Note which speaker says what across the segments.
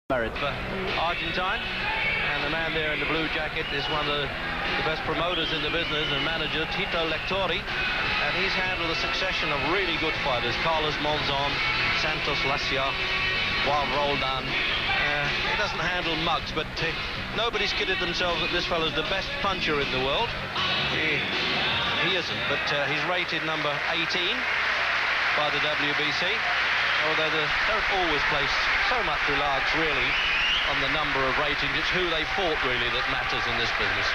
Speaker 1: For Argentine, and the man there in the blue jacket is one of the best promoters in the business and manager, Tito Lectori, and he's handled a succession of really good fighters: Carlos Monzon, Santos Lacia, Juan Roldan. He doesn't handle mugs, but nobody's kidded themselves that this fellow's the best puncher in the world. He isn't, but he's rated number 18 by the WBC, although they don't always place so much reliance really on the number of ratings. It's who they fought really that matters in this business.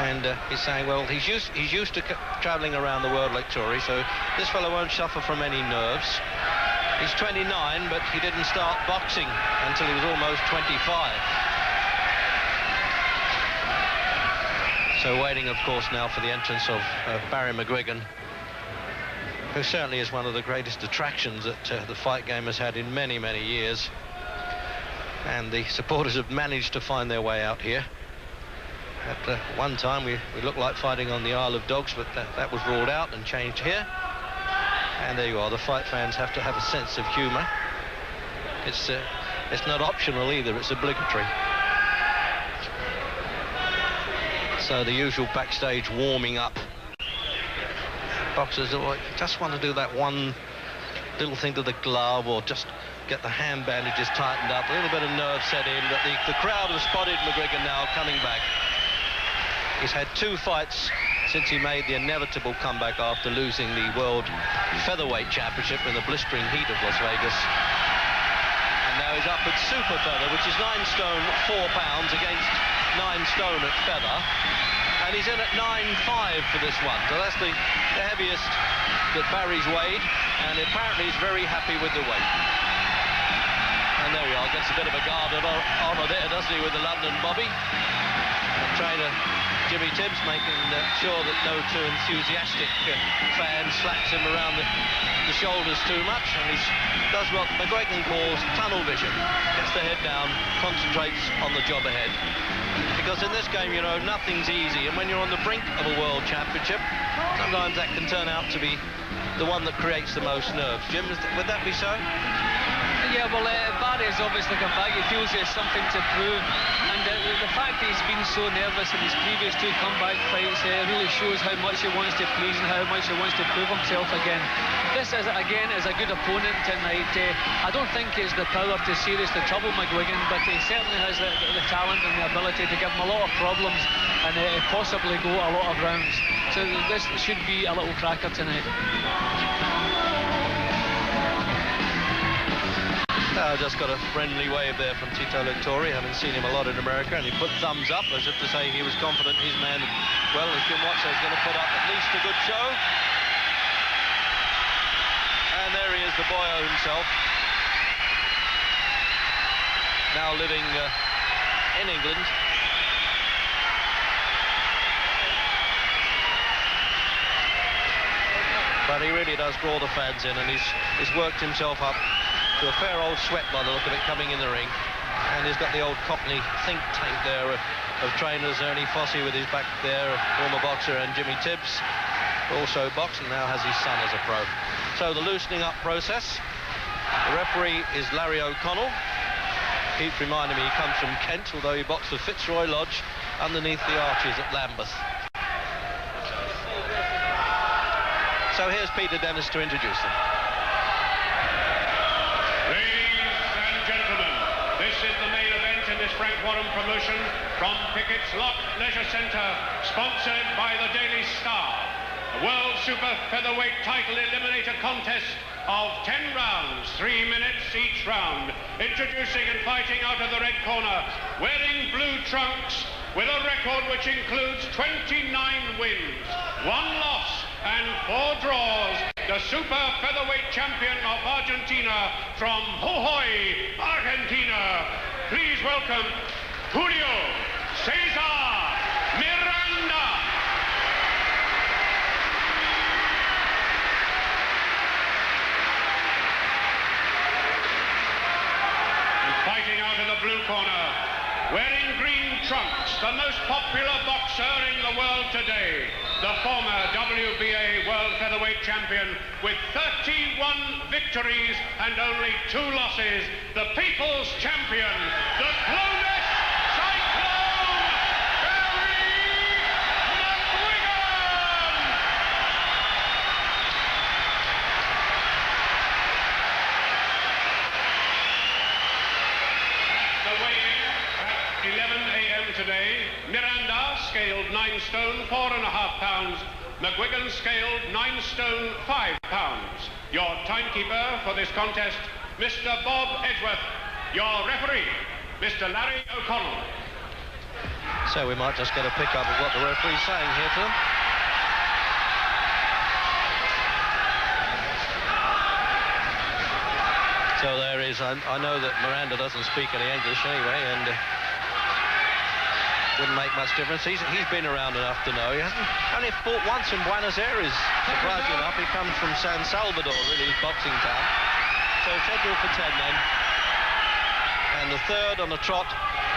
Speaker 1: And he's saying, well, he's used to traveling around the world like Tory, so this fellow won't suffer from any nerves. He's 29, but he didn't start boxing until he was almost 25. So waiting, of course, now for the entrance of Barry McGuigan, who certainly is one of the greatest attractions that the fight game has had in many, many years. And the supporters have managed to find their way out here. At one time, we looked like fighting on the Isle of Dogs, but that was ruled out and changed here. And there you are. The fight fans have to have a sense of humour. It's not optional either, it's obligatory. So the usual backstage warming up. Boxers just want to do that one little thing to the glove, or just get the hand bandages tightened up, a little bit of nerve set in. But the crowd have spotted McGuigan now coming back. He's had 2 fights since he made the inevitable comeback after losing the World Featherweight Championship in the blistering heat of Las Vegas. And now he's up at super feather, which is 9 stone 4 pounds against 9 stone at feather. And he's in at 9.5 for this one. So that's the heaviest that Barry's weighed, and apparently he's very happy with the weight. And there we are, gets a bit of a guard of honour there, doesn't he, with the London Bobby. And trainer Jimmy Tibbs making sure that no too enthusiastic fan slaps him around the shoulders too much, and he does what McGuigan calls tunnel vision. Gets the head down, concentrates on the job ahead. Because in this game, you know, nothing's easy, and when you're on the brink of a world championship, sometimes that can turn out to be the one that creates the most nerves. Jim, would that be so?
Speaker 2: Yeah, well, Barry's obviously come back. He feels he has something to prove, and the fact that he's been so nervous in his previous 2 comeback fights really shows how much he wants to please and how much he wants to prove himself again. This is a good opponent tonight. I don't think he's the power to seriously trouble McGuigan, but he certainly has the talent and the ability to give him a lot of problems and possibly go a lot of rounds. So this should be a little cracker tonight.
Speaker 1: Just got a friendly wave there from Tito Lectori, having seen him a lot in America, and he put thumbs up as if to say he was confident his man, well, as Jim Watts is going to put up at least a good show. And there he is, the boyo himself, now living in England. But he really does draw the fans in, and he's worked himself up to a fair old sweat by the look of it coming in the ring. And he's got the old Cockney think tank there of trainers, Ernie Fossey with his back there, a former boxer, and Jimmy Tibbs, also boxed and now has his son as a pro. So the loosening up process. The referee is Larry O'Connell. Keeps reminding me he comes from Kent, although he boxed for Fitzroy Lodge underneath the arches at Lambeth. So here's Peter Dennis to introduce them.
Speaker 3: This is the main event in this Frank Warren promotion from Picketts Leisure Centre, sponsored by the Daily Star. The World Super Featherweight Title Eliminator Contest of 10 rounds, 3 minutes each round. Introducing and fighting out of the red corner, wearing blue trunks, with a record which includes 29 wins, 1 loss and 4 draws, the Super Featherweight Champion of Argentina from Jujuy, Argentina. Please welcome Julio Cesar Miranda. And fighting out of the blue corner, wearing green trunks, the most popular boxer in the world today, the former WBA World Featherweight Champion with 31 victories and only 2 losses, the People's Champion, the Clonus Cyclone, Barry McGuigan! The weigh-in at 11 a.m. today, Miranda scaled 9 stone 4.5 pounds, McGuigan scaled 9 stone 5 pounds. Your timekeeper for this contest, Mr. Bob Edgeworth. Your referee, Mr. Larry O'Connell.
Speaker 1: So we might just get a pick-up of what the referee's saying here to them. So there is, I know that Miranda doesn't speak any English anyway, and wouldn't make much difference. He's been around enough to know. He hasn't only fought once in Buenos Aires, surprisingly enough. He comes from San Salvador, really, his boxing town. So scheduled for 10 then. And the third on the trot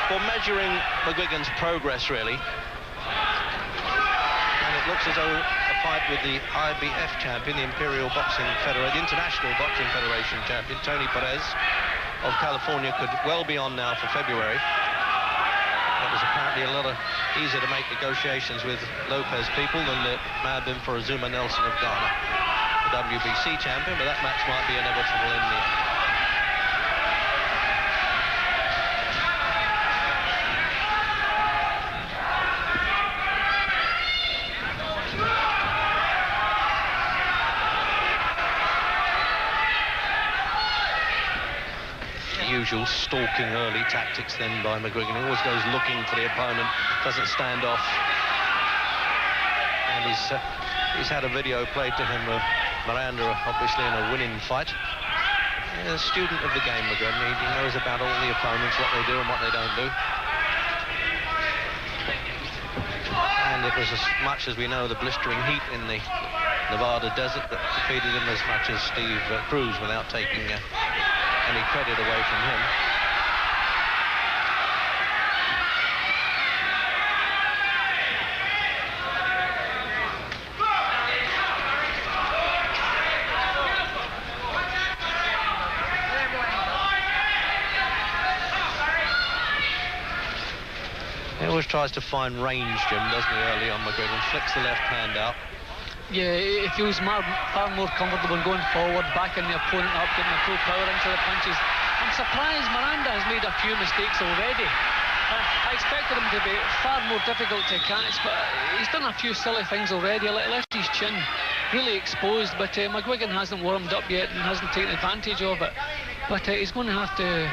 Speaker 1: for measuring McGuigan's progress, really. And it looks as though a fight with the IBF champion, the Imperial Boxing Federation, the International Boxing Federation champion, Tony Perez of California, could well be on now for February. It was apparently a lot easier to make negotiations with Lopez people than it may have been for Azuma Nelson of Ghana, the WBC champion, but that match might be inevitable in the end. Usual stalking early tactics then by McGuigan. He always goes looking for the opponent, doesn't stand off. And he's had a video played to him of Miranda, obviously in a winning fight. He's a student of the game, McGuigan. He knows about all the opponents, what they do and what they don't do. And it was as much as we know the blistering heat in the Nevada desert that defeated him as much as Steve Cruz, without taking any credit away from him. He always tries to find range, Jim, doesn't he, early on McGuigan? Flicks the left hand out.
Speaker 2: Yeah, he feels far more comfortable going forward, backing the opponent up, getting the full power into the punches. I'm surprised Miranda has made a few mistakes already. I expected him to be far more difficult to catch, but he's done a few silly things already. Left his chin really exposed, but McGuigan hasn't warmed up yet and hasn't taken advantage of it. But he's going to have to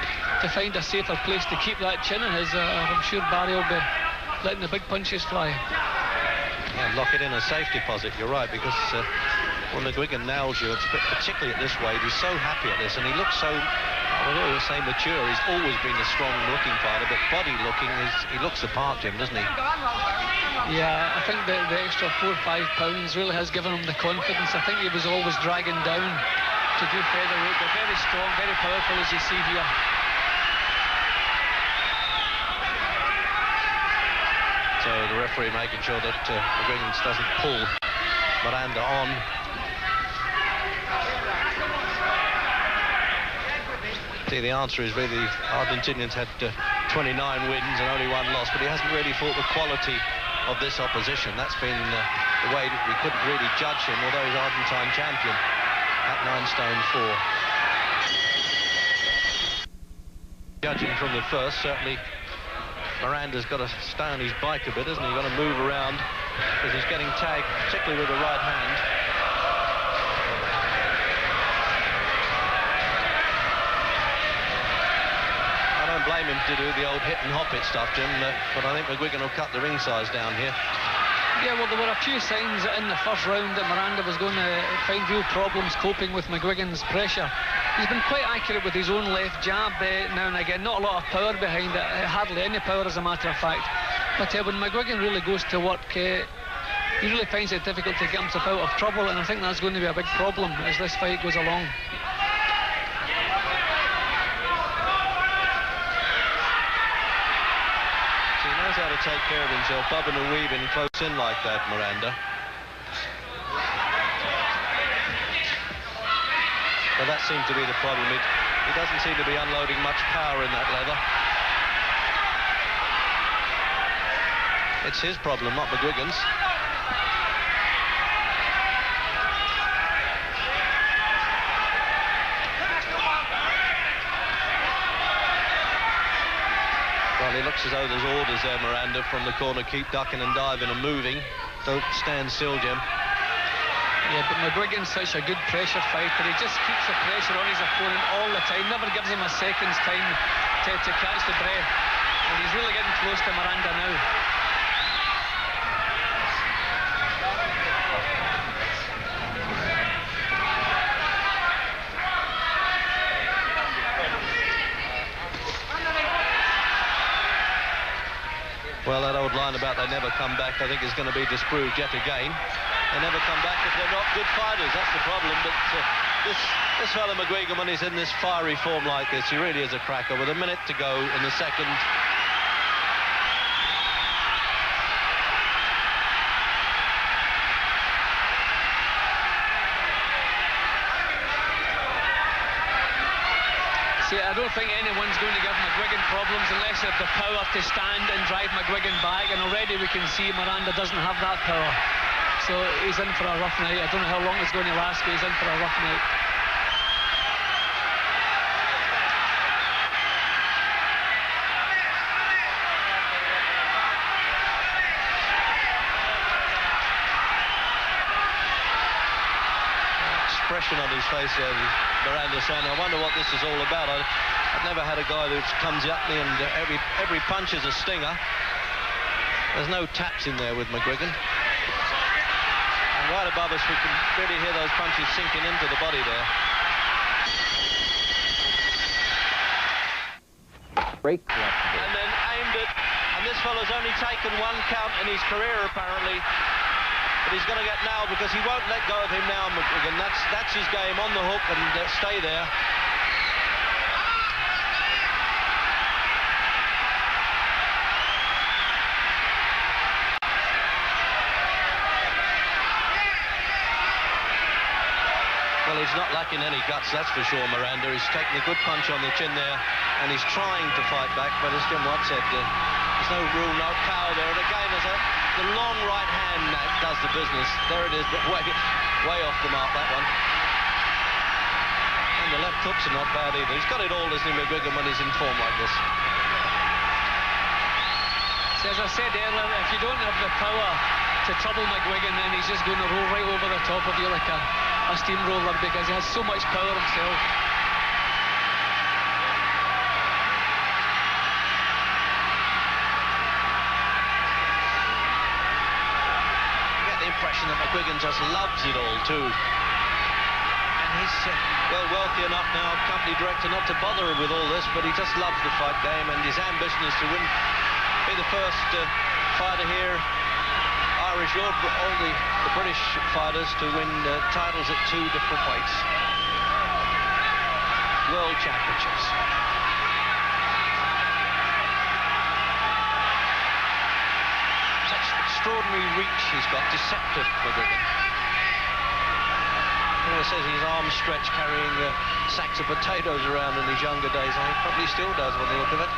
Speaker 2: find a safer place to keep that chin of his. I'm sure Barry will be letting the big punches fly.
Speaker 1: Yeah, lock it in a safe deposit, you're right, because when McGuigan nails you, particularly at this weight, he's so happy at this, and he looks so, I would always say, mature. He's always been a strong-looking fighter, but body-looking, he looks the part, Jim, doesn't he?
Speaker 2: Yeah, I think the extra 4 or 5 pounds really has given him the confidence. I think he was always dragging down to do featherweight. They're very strong, very powerful, as you see here.
Speaker 1: So the referee making sure that McGuigan doesn't pull Miranda on. See, the answer is really the Argentinians had 29 wins and only 1 loss, but he hasn't really fought the quality of this opposition. That's been the way that we couldn't really judge him, although he's Argentine champion at 9 stone 4. Judging from the first, certainly Miranda's got to stay on his bike a bit, hasn't he? Got to move around because he's getting tagged, particularly with the right hand. I don't blame him to do the old hit and hop it stuff, Jim, but I think McGuigan will cut the ring size down here.
Speaker 2: Yeah, well, there were a few signs in the first round that Miranda was going to find real problems coping with McGuigan's pressure. He's been quite accurate with his own left jab now and again. Not a lot of power behind it, hardly any power as a matter of fact. But when McGuigan really goes to work, he really finds it difficult to get himself out of trouble, and I think that's going to be a big problem as this fight goes along.
Speaker 1: So he knows how to take care of himself, bobbing and weaving close in like that, Miranda. But that seemed to be the problem. He doesn't seem to be unloading much power in that leather. It's his problem, not McGuigan's. Well, it looks as though there's orders there, Miranda, from the corner. Keep ducking and diving and moving. Don't stand still, Jim.
Speaker 2: Yeah, but McGuigan's such a good pressure fighter. He just keeps the pressure on his opponent all the time. Never gives him a second's time to catch the breath. And he's really getting close to Miranda now.
Speaker 1: Well, that old line about they never come back, I think, is going to be disproved yet again. They never come back if they're not good fighters. That's the problem. But this fella McGuigan, when he's in this fiery form like this, he really is a cracker. With a minute to go in the second.
Speaker 2: See, I don't think anyone's going to give McGuigan problems unless they have the power to stand and drive McGuigan back, and already we can see Miranda doesn't have that power. So he's in for a rough night. I don't know how long it's going to last, but he's in for a rough night.
Speaker 1: Expression on his face there, Miranda saying, I wonder what this is all about. I've never had a guy that comes at me and every punch is a stinger. There's no taps in there with McGuigan. And right above us we can really hear those punches sinking into the body there.
Speaker 4: Break collectible.
Speaker 1: And then aimed it, and this fellow's only taken one count in his career apparently. But he's going to get nailed because he won't let go of him now, McGuigan. That's his game, on the hook and stay there. Well, he's not lacking any guts, that's for sure, Miranda. He's taking a good punch on the chin there, and he's trying to fight back, but as Jim Watt said, there's no real power there. And again, the long right hand that does the business. There it is, but way off the mark, that one. And the left hooks are not bad either. He's got it all, isn't he, McGuigan, when he's in form like this.
Speaker 2: So as I said earlier, if you don't have the power to trouble McGuigan, then he's just going to roll right over the top of you like a steamroller, because he has so much power himself.
Speaker 1: Impression that McGuigan just loves it all too, and he's well wealthy enough now, company director, not to bother with all this, but he just loves the fight game, and his ambition is to be the first fighter here, Irish or all the British fighters, to win titles at 2 different weights, world championships. Extraordinary reach he's got, deceptive McGuigan. He says his arms stretched carrying sacks of potatoes around in his younger days. I think probably still does by the look of it.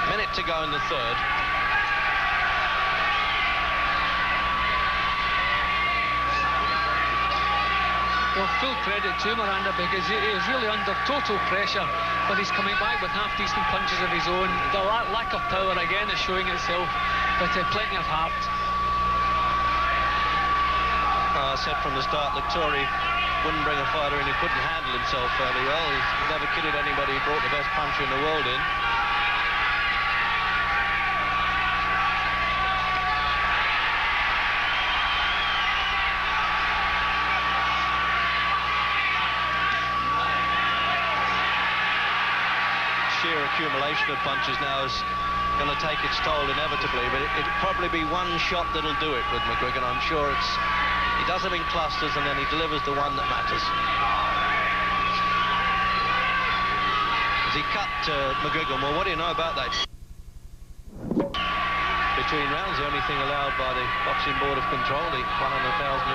Speaker 1: Minute to go in the third.
Speaker 2: Well, full credit to Miranda, because he is really under total pressure, but he's coming back with half-decent punches of his own. The lack of power again is showing itself, but plenty of heart.
Speaker 1: I said from the start that Tory wouldn't bring a fighter in who couldn't handle himself fairly well. He's never kidded anybody who brought the best puncher in the world in. Sheer accumulation of punches now is going to take its toll inevitably, but it'll probably be one shot that'll do it with McGuigan. I'm sure he does them in clusters and then he delivers the one that matters. As he cut McGuigan, well, what do you know about that? between rounds, the only thing allowed by the Boxing Board of Control, the 100,000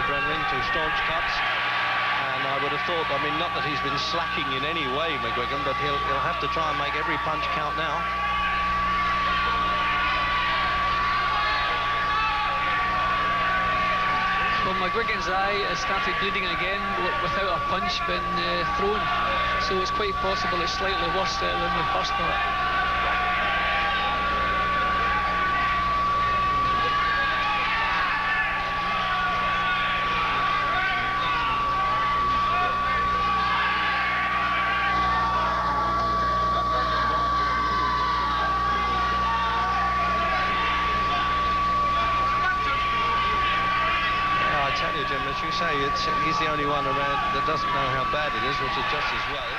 Speaker 1: adrenaline to staunch cuts. And I would have thought, I mean, not that he's been slacking in any way, McGuigan, but he'll have to try and make every punch count now.
Speaker 2: Well, McGuigan's eye has started bleeding again without a punch being thrown, so it's quite possible it's slightly worse than we first thought.
Speaker 1: Jim, as you say, he's the only one around that doesn't know how bad it is, which is just as well.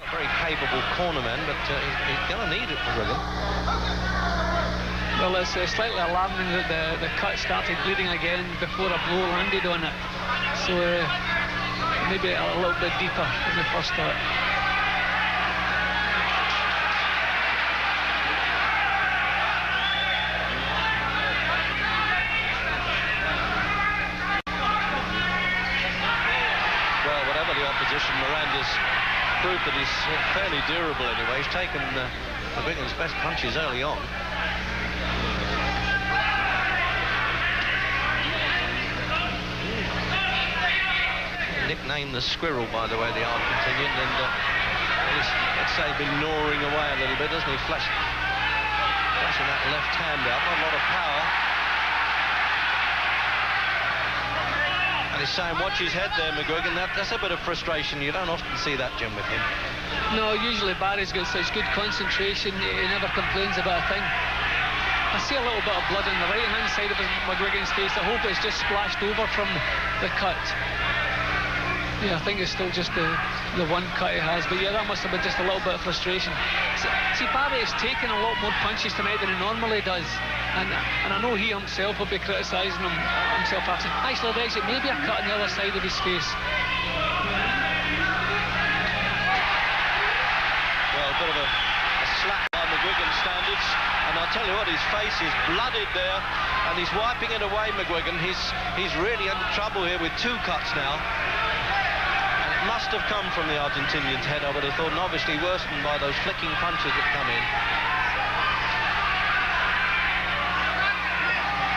Speaker 1: A very capable cornerman, but he's going to need it, McGuigan.
Speaker 2: Well, it's slightly alarming that the cut started bleeding again before a blow landed on it. So maybe a little bit deeper than we first thought.
Speaker 1: Miranda's proved that he's fairly durable anyway. He's taken McGuigan's best punches early on. Nicknamed the Squirrel, by the way, the Argentinian, and he's, let's say, been gnawing away a little bit, doesn't he? Flashing that left hand out, not a lot of power. And he's saying, watch his head there, McGuigan. That's a bit of frustration. You don't often see that, Jim, with him.
Speaker 2: No, usually Barry's got such good concentration, he never complains about a thing. I see a little bit of blood on the right-hand side of McGuigan's face. I hope it's just splashed over from the cut. Yeah, I think it's still just the one cut he has. But yeah, that must have been just a little bit of frustration. See, Barry has taken a lot more punches tonight than he normally does. And I know he himself will be criticising himself after. Actually, there's maybe a cut on the other side of his face.
Speaker 1: Well, a bit of a slap by McGuigan standards. And I'll tell you what, his face is blooded there. And he's wiping it away, McGuigan. He's really in trouble here with two cuts now. And it must have come from the Argentinian's head, I would have thought, and obviously worsened by those flicking punches that come in.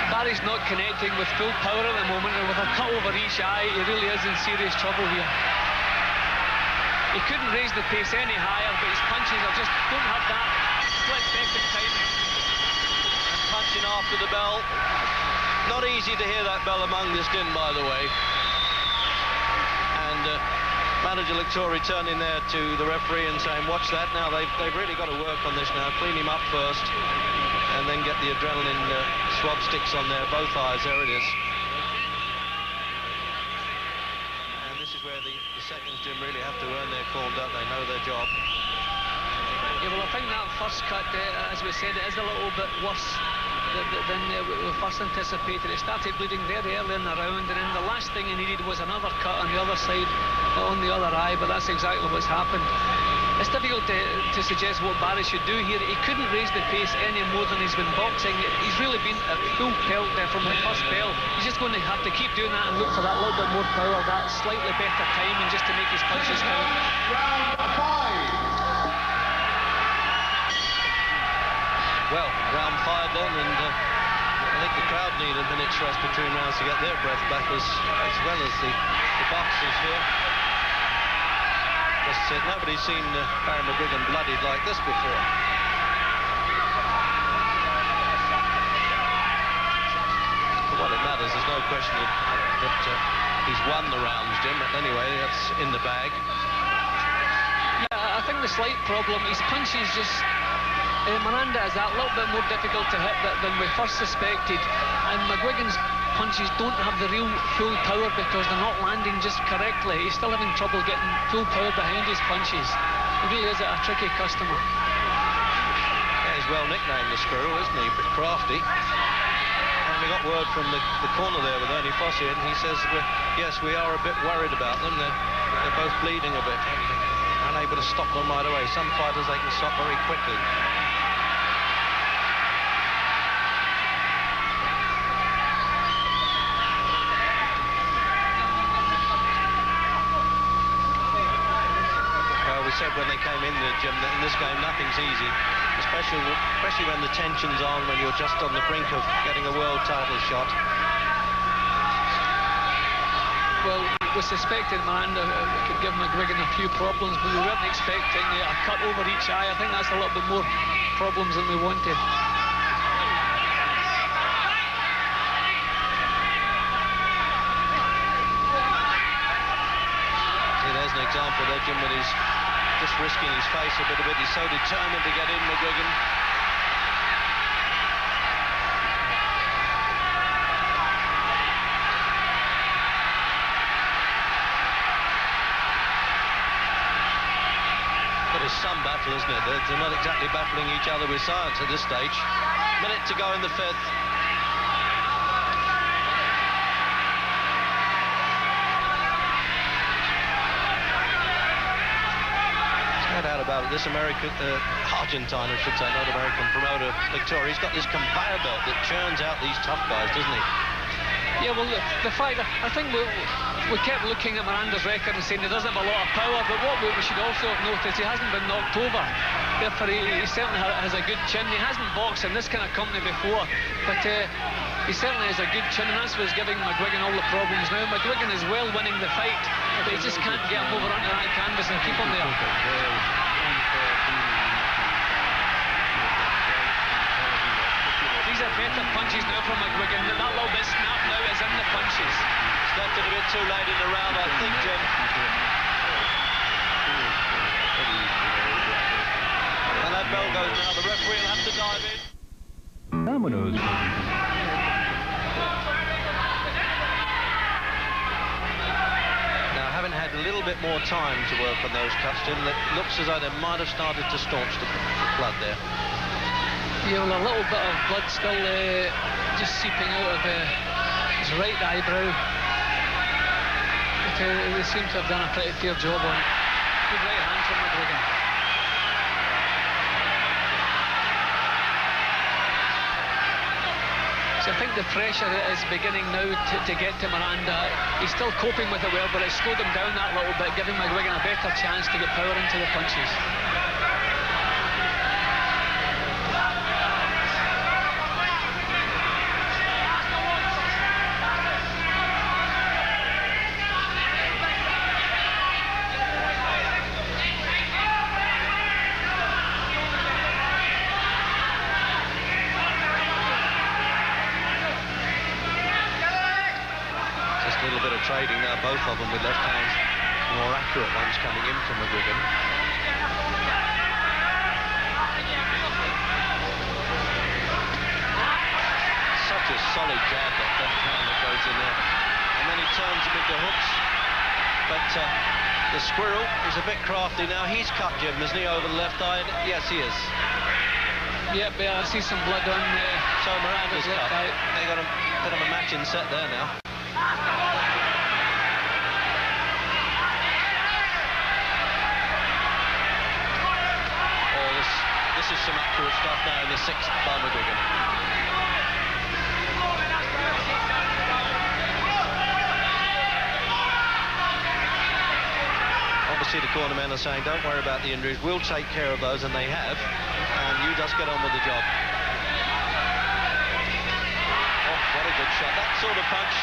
Speaker 2: Barry's not connecting with full power at the moment, and with a cut over each eye, he really is in serious trouble here. He couldn't raise the pace any higher, but his punches don't have that split-second time.
Speaker 1: And punching after the bell. Not easy to hear that bell among this din, by the way. And manager Lectori turning there to the referee and saying, watch that. Now they've really got to work on this now. Clean him up first, and then get the adrenaline swab sticks on there, both eyes. There it is. And this is where the seconds, Jim, really have to earn their corn, don't they? Know their job.
Speaker 2: Yeah, well, I think that first cut, as we said, it is a little bit worse than we first anticipated. It started bleeding very early in the round, and then the last thing he needed was another cut on the other side, on the other eye, but that's exactly what's happened. It's difficult to suggest what Barry should do here. He couldn't raise the pace any more than he's been boxing. He's really been at full pelt there from the first bell. He's just going to have to keep doing that and look for that little bit more power, that slightly better timing, just to make his punches count.
Speaker 3: Round 5.
Speaker 1: Well, round 5 then, and I think the crowd need a minute's rest between rounds to get their breath back, as well as the boxers here. Just said, nobody's seen Barry McGuigan bloodied like this before. For what it matters, there's no question that he's won the rounds, Jim, but anyway, that's in the bag.
Speaker 2: Yeah, I think the slight problem, his punches just... Miranda is that little bit more difficult to hit than we first suspected, and McGuigan's punches don't have the real full power because they're not landing just correctly. He's still having trouble getting full power behind his punches. He really is a tricky customer.
Speaker 1: Yeah, he's well nicknamed the Squirrel, isn't he? A bit crafty. And we got word from the corner there with Ernie Fossey, and he says, yes, we are a bit worried about them. They're both bleeding a bit. Unable to stop them right away. Some fighters they can stop very quickly. when they came in the gym that in this game nothing's easy, especially when the tension's on, when you're just on the brink of getting a world title shot.
Speaker 2: Well, we suspected Miranda could give McGuigan a few problems, but we weren't expecting a cut over each eye. I think that's a little bit more problems than we wanted.
Speaker 1: See, there's an example there, Jim, when he's just risking his face a bit. He's so determined to get in, McGuigan. It's some battle, isn't it? They're not exactly battling each other with science at this stage. Minute to go in the fifth. There's no doubt about it. This Argentine, I should say, not American promoter, Victoria, he's got this conveyor belt that churns out these tough guys, doesn't he?
Speaker 2: Yeah, well, the fight, I think we kept looking at Miranda's record and saying he doesn't have a lot of power, but what we should also have noticed, he hasn't been knocked over. Therefore, he certainly has a good chin. He hasn't boxed in this kind of company before, but he certainly has a good chin, and that's what's giving McGuigan all the problems now. McGuigan is well winning the fight, but he just can't get him over onto that canvas and keep him there. These are better punches now from McGuigan. That little bit snap now is in the punches.
Speaker 1: Left it a bit too late in the round, I think, Jim. And that bell goes now. The referee will have to dive in.
Speaker 4: Dominoes.
Speaker 1: Now, having had a little bit more time to work on those cuts, Jim, it looks as though they might have started to staunch the blood there.
Speaker 2: Yeah, well, a little bit of blood still just seeping out of his right eyebrow. But they seem to have done a pretty fair job on it. Good right hand from McGuigan. So I think the pressure is beginning now to get to Miranda. He's still coping with it well, but it's slowed him down that little bit, giving McGuigan a better chance to get power into the punches.
Speaker 1: Trading now, both of them with left hands, more accurate ones coming in from McGuigan. Such a solid jab, that left hand that goes in there, and then he turns them into hooks. But the squirrel is a bit crafty now. He's cut Jim, isn't he, over the left eye? Yes, he is.
Speaker 2: Yep, I see some blood on
Speaker 1: so Miranda's cut. They got a bit of a matching set there now. This is some accurate stuff now in the sixth by McGuigan. Obviously the cornermen are saying, don't worry about the injuries, we'll take care of those, and they have, and you just get on with the job. Oh, what a good shot. That sort of punch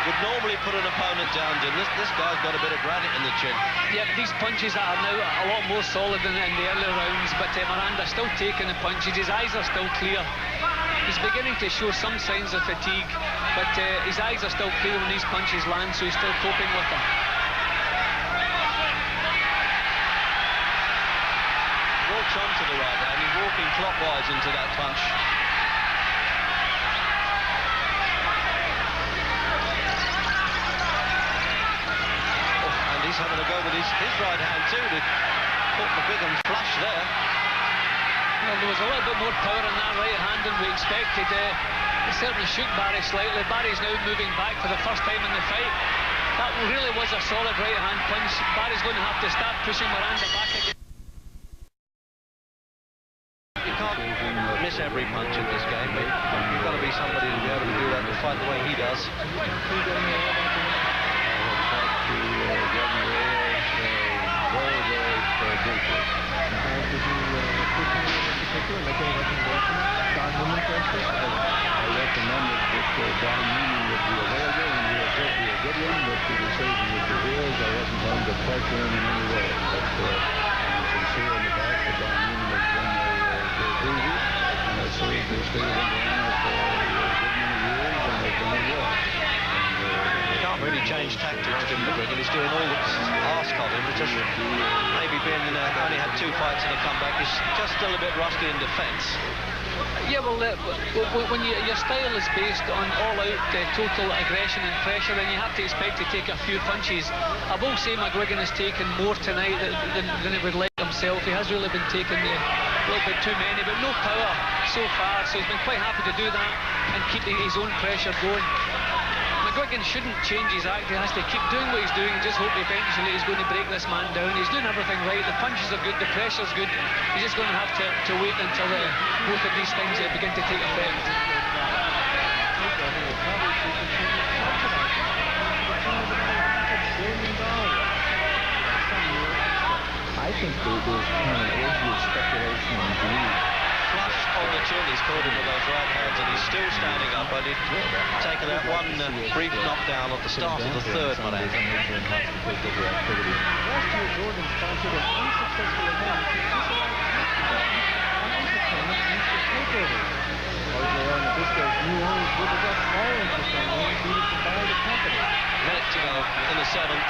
Speaker 1: would normally put an opponent down, Jim. This guy's got a bit of granite in the chin.
Speaker 2: Yeah, these punches are now a lot more solid than in the earlier rounds, but Miranda's still taking the punches. His eyes are still clear. He's beginning to show some signs of fatigue, but his eyes are still clear when these punches land, so he's still coping with them.
Speaker 1: Walks onto the right hand. He's walking clockwise into that punch. He's having a go with his right hand too to put McGuigan flush there.
Speaker 2: Well, there was a little bit more power in that right hand than we expected. It certainly shook Barry slightly. Barry's now moving back for the first time in the fight. That really was a solid right hand punch. Barry's going to have to start pushing Miranda back again.
Speaker 1: You can't miss every punch in this game, but you've got to be somebody to be able to do that and fight the way he does.
Speaker 4: Did you push anyone in particular, make any recommendations? Don Newman, for instance?
Speaker 5: I recommended that Don Newman would be available and be a good one, but the decision was his. I wasn't going to pressure him in any way. But I'm sincere in the fact that Don Newman has been their cruiser, and has served the state of Indiana for a good many years, and has done it well.
Speaker 1: He can't really change tactics, Jim McGuigan. He's doing all that's asked of him. It's just maybe only had 2 fights in a comeback. He's just still a bit rusty in defence.
Speaker 2: Yeah, well, when your style is based on all-out total aggression and pressure, then you have to expect to take a few punches. I will say McGuigan has taken more tonight than he would like himself. He has really been taking a little bit too many, but no power so far, so he's been quite happy to do that and keep his own pressure going. McGuigan shouldn't change his act. He has to keep doing what he's doing and just hope eventually he's going to break this man down. He's doing everything right. The punches are good, the pressure's good. He's just going to have to wait until both of these things begin to take effect.
Speaker 4: I think there's kind of an orgy of speculation and greed.
Speaker 1: Flush on the chin, he's caught him with those right hands, and he's still standing up. But he'd taken that one brief knockdown at the start of the third, Miranda.
Speaker 4: Last year, Jordan sponsored an unsuccessful event to disallowed entertainment and takeovers. RJR Nabisco's new owners will possess all interest on loans needed to buy the company.
Speaker 1: Minute to go in the 7th.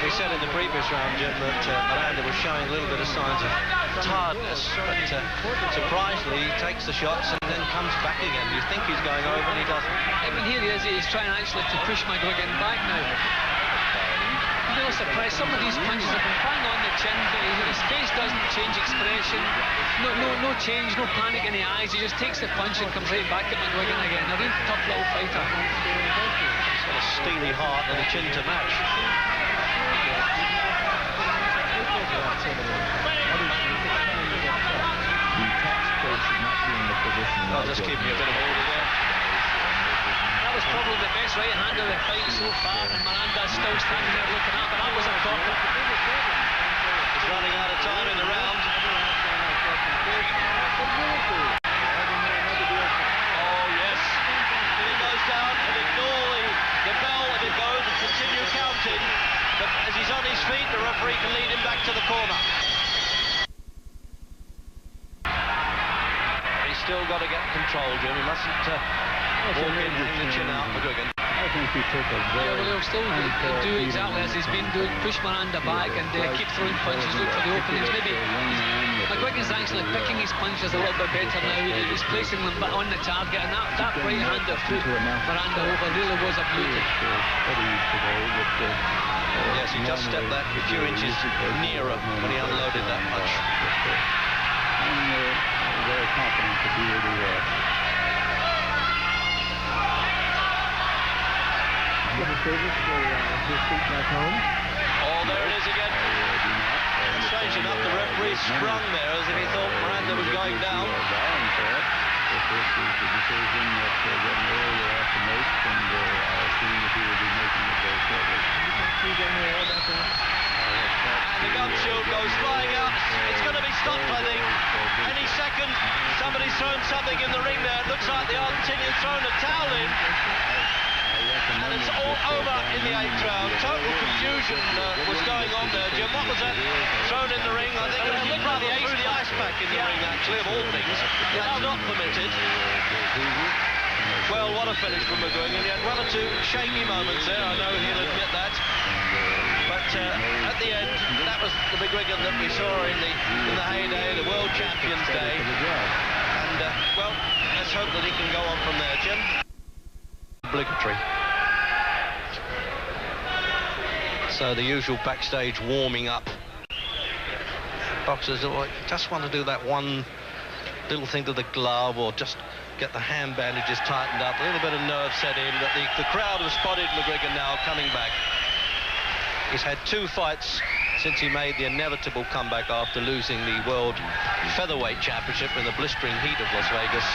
Speaker 1: We said in the previous round, Jim, that Miranda was showing a little bit of signs of tiredness, but surprisingly he takes the shots and then comes back again. You think he's going over and he doesn't.
Speaker 2: I mean, here he is, he's trying actually to push McGuigan back now. I'm a little surprised. Some of these punches have been bang on the chin, but his face doesn't change expression. No change, no panic in the eyes. He just takes the punch and comes right back at McGuigan again. A real tough little fighter.
Speaker 1: He's got a steely heart and a chin to match. I'll just keep me a bit of order there.
Speaker 2: That was probably the best right hand of the fight so far, and Miranda's still standing there looking at, but that was a corner.
Speaker 1: He's running out of time in the round. Oh, yes. He goes down and ignore the bell if it goes and continue counting. But as he's on his feet, the referee can lead him back to the corner. He's still got to get control, Jim. He mustn't walk in, hang the chin out, McGuigan.
Speaker 5: I think he took a very...
Speaker 2: Yeah, well, he'll still do exactly as he's been doing, push Miranda back and keep throwing punches, look for the openings. Maybe McGuigan's actually picking his punches a little bit better now. He's placing them on the target, and that right hand that put Miranda over really was a beauty.
Speaker 1: Yes, he just stepped that a few inches nearer when he unloaded that punch.
Speaker 5: I'm very confident to be where they were.
Speaker 4: Service for his feet back home.
Speaker 1: Oh, there it is again. And strange enough, the referee sprung there as if he thought Miranda was going down.
Speaker 5: This is the decision that Red Miller will have to make, and I assume that he will be making it very shortly.
Speaker 1: And the gum shield goes flying out. It's going to be stopped, I think. Any second, somebody's thrown something in the ring there. It looks like the Argentinian's thrown a towel in. And it's all over in the 8th round. Total confusion was going on there, Jim. What was that thrown in the ring? I think it was rather through the ice pack in the ring, actually, of all things. That's not permitted. Well, what a finish from McGuigan. He had 1 or 2 shaky moments there. I know he'll admit that. But at the end, that was the McGuigan that we saw in the heyday, the World Champions Day. And, well, let's hope that he can go on from there, Jim. Obligatory. So the usual backstage warming up. Boxers just want to do that one little thing to the glove, or just get the hand bandages tightened up. A little bit of nerve set in, but the crowd have spotted McGuigan now coming back. He's had 2 fights since he made the inevitable comeback after losing the World Featherweight Championship in the blistering heat of Las Vegas.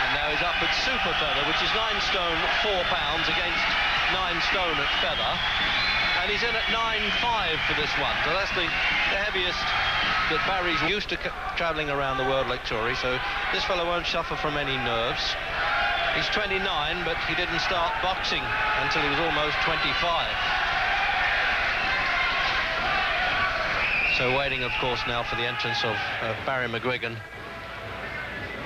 Speaker 1: And now he's up at super feather, which is 9 stone 4 pounds against 9 stone at feather. And he's in at 9.5 for this one. So that's the heaviest that Barry's used to travelling around the world like Tory. So this fellow won't suffer from any nerves. He's 29, but he didn't start boxing until he was almost 25. So waiting, of course, now for the entrance of Barry McGuigan,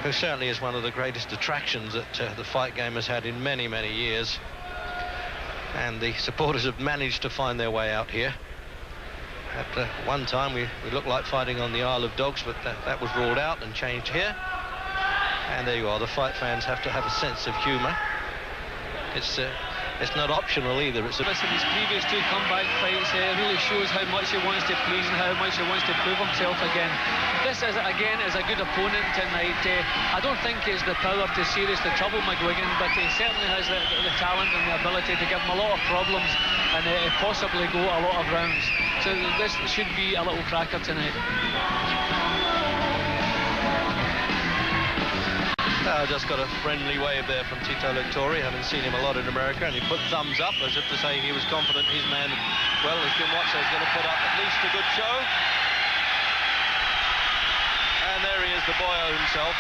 Speaker 1: who certainly is one of the greatest attractions that the fight game has had in many, many years. And the supporters have managed to find their way out here. At one time, we looked like fighting on the Isle of Dogs, but that was ruled out and changed here. And there you are. The fight fans have to have a sense of humour. It's not optional either. It's
Speaker 2: in his previous two comeback fights, really shows how much he wants to please and how much he wants to prove himself again. This is a good opponent tonight. I don't think he has the power to seriously trouble McGuigan, but he certainly has the talent and the ability to give him a lot of problems and possibly go a lot of rounds. So this should be a little cracker tonight.
Speaker 1: Just got a friendly wave there from Tito Lectori, having seen him a lot in America, and he put thumbs up as if to say he was confident his man, well, as Jim Watts says, is going to put up at least a good show. And there he is, the boyo himself.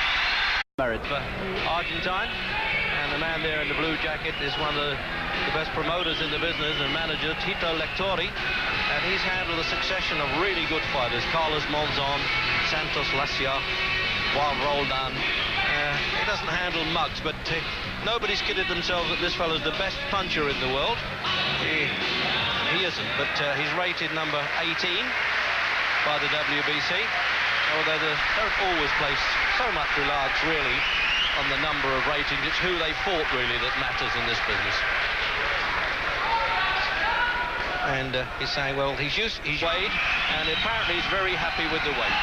Speaker 1: Married for Argentine, and the man there in the blue jacket is one of the best promoters in the business and manager, Tito Lectori, and he's handled a succession of really good fighters: Carlos Monzon, Santos Lacia, Juan Roldan. He doesn't handle mugs, but nobody's kidded themselves that this fellow's the best puncher in the world. He isn't, but he's rated number 18 by the WBC, although they don't always place so much reliance really on the number of ratings. It's who they fought really that matters in this business. And he's saying, well, he's weighed, and apparently he's very happy with the weight.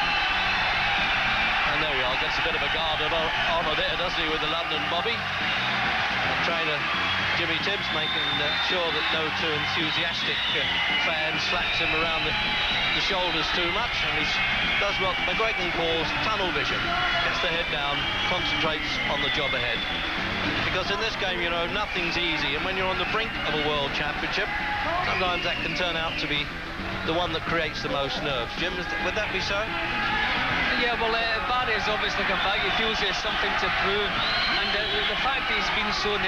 Speaker 1: And there you are, gets a bit of a guard honour there, doesn't he, with the London Bobby. And trainer Jimmy Tibbs making sure that no too enthusiastic fan slaps him around the shoulders too much. And he does what McGuigan calls tunnel vision. Gets the head down, concentrates on the job ahead. Because in this game, you know, nothing's easy. And when you're on the brink of a world championship, sometimes that can turn out to be the one that creates the most nerves. Jim, would that be so?
Speaker 2: Yeah, well, Barry has obviously come back. He feels he has something to prove, and the fact he's been so nervous.